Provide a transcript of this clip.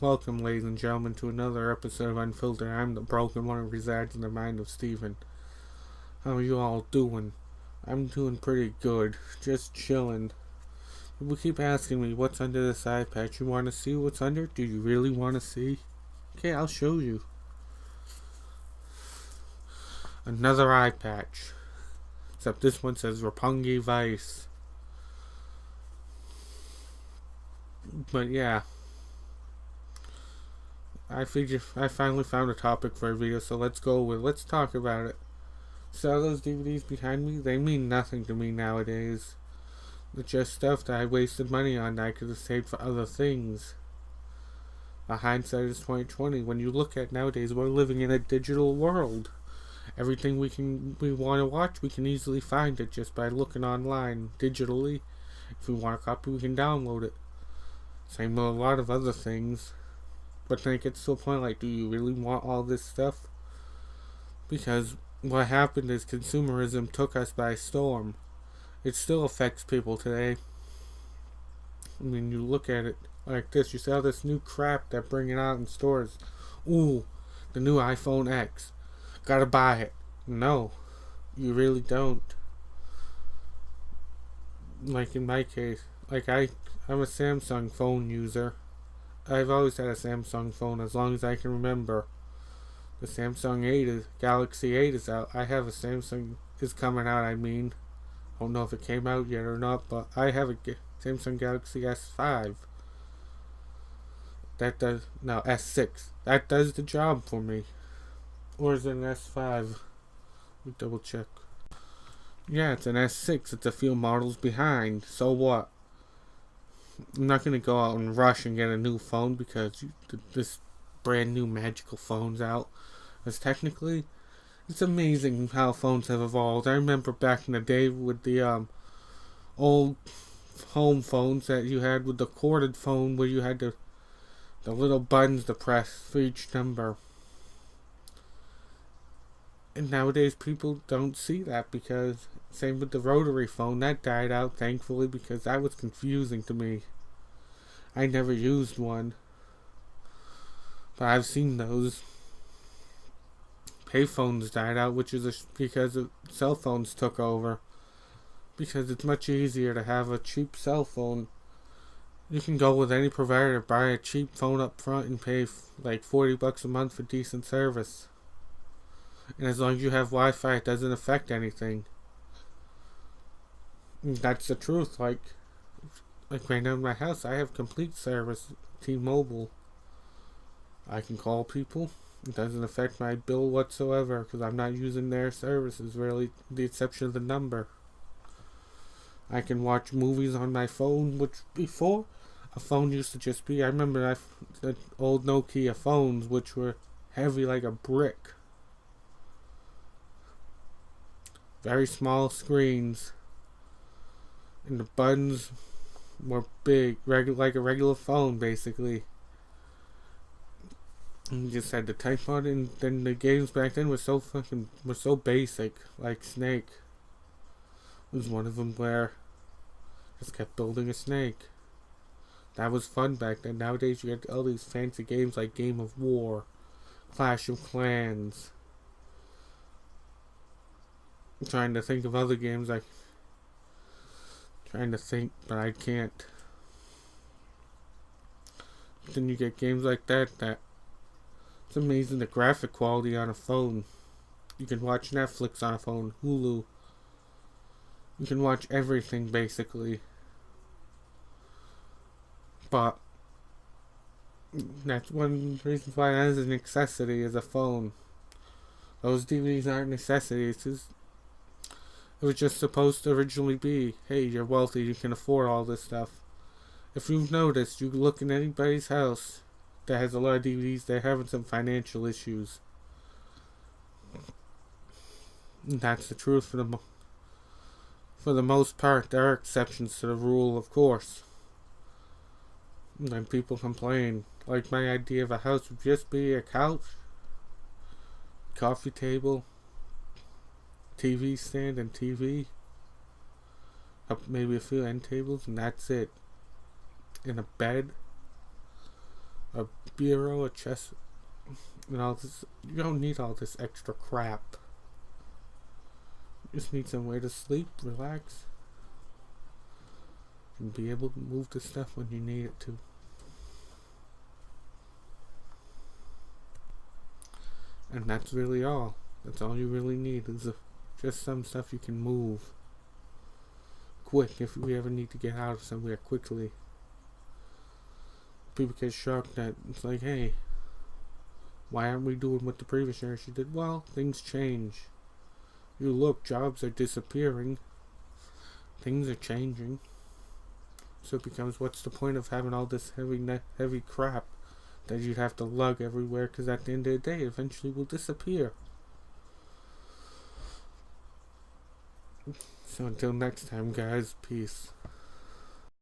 Welcome, ladies and gentlemen, to another episode of Unfiltered. I'm the broken one who resides in the mind of Steven. How are you all doing? I'm doing pretty good. Just chilling. People keep asking me, what's under this eye patch? You want to see what's under? Do you really want to see? Okay, I'll show you. Another eye patch. Except this one says Roppongi Vice. But yeah. I finally found a topic for a video, so let's talk about it. So those DVDs behind me, they mean nothing to me nowadays. They're just stuff that I wasted money on that I could have saved for other things. The hindsight is 2020. When you look at nowadays, we're living in a digital world. Everything we want to watch, we can easily find it just by looking online digitally. If we want a copy, we can download it. Same with a lot of other things. But then it gets to a point like, do you really want all this stuff? Because what happened is consumerism took us by storm. It still affects people today. I mean, you look at it like this. You see all this new crap they're bringing out in stores. Ooh, the new iPhone X. Gotta buy it. No, you really don't. Like in my case, I'm a Samsung phone user. I've always had a Samsung phone as long as I can remember. The Galaxy 8 is out. I have a Samsung is coming out, I don't know if it came out yet or not, but I have a Samsung Galaxy S5. S6. That does the job for me. Or is it an S5? Let me double check. Yeah, it's an S6. It's a few models behind. So what? I'm not going to go out and rush and get a new phone because this brand new magical phone's out. Because technically, it's amazing how phones have evolved. I remember back in the day with the old home phones that you had with the corded phone where you had the little buttons to press for each number. And nowadays people don't see that because same with the rotary phone. That died out thankfully because that was confusing to me. I never used one. But I've seen those. Payphones died out, which is because cell phones took over. Because it's much easier to have a cheap cell phone. You can go with any provider, buy a cheap phone up front and pay like $40 a month for decent service. And as long as you have Wi-Fi, it doesn't affect anything. And that's the truth. Like right now in my house, I have complete service, T-Mobile. I can call people. It doesn't affect my bill whatsoever because I'm not using their services, really, with the exception of the number. I can watch movies on my phone, which before, a phone used to just be, I remember the old Nokia phones, which were heavy like a brick. Very small screens. And the buttons were big, like a regular phone, basically. And you just had to type on it, and then the games back then were so basic. Like Snake was one of them where I just kept building a snake. That was fun back then. Nowadays you get all these fancy games like Game of War, Clash of Clans. I'm trying to think of other games but I can't. Then you get games like that it's amazing the graphic quality on a phone. You can watch Netflix on a phone, Hulu. You can watch everything basically. But that's one reason why that is a necessity is a phone. Those DVDs aren't necessities. It was just supposed to originally be, hey, you're wealthy, you can afford all this stuff. If you've noticed, you look in anybody's house that has a lot of DVDs, they're having some financial issues. And that's the truth for the most part. There are exceptions to the rule, of course. And people complain. Like my idea of a house would just be a couch, coffee table, TV stand and TV, maybe a few end tables, and that's it. In a bed, a bureau, a chest, and all this. You don't need all this extra crap. You just need somewhere to sleep, relax, and be able to move the stuff when you need it to. And that's really all. That's all you really need is just some stuff you can move quick if we ever need to get out of somewhere quickly. People get shocked that it's like, hey, why aren't we doing what the previous generation did? Well, things change. You look, jobs are disappearing. Things are changing. So it becomes, what's the point of having all this heavy crap that you'd have to lug everywhere, because at the end of the day, eventually will disappear. So until next time, guys, peace.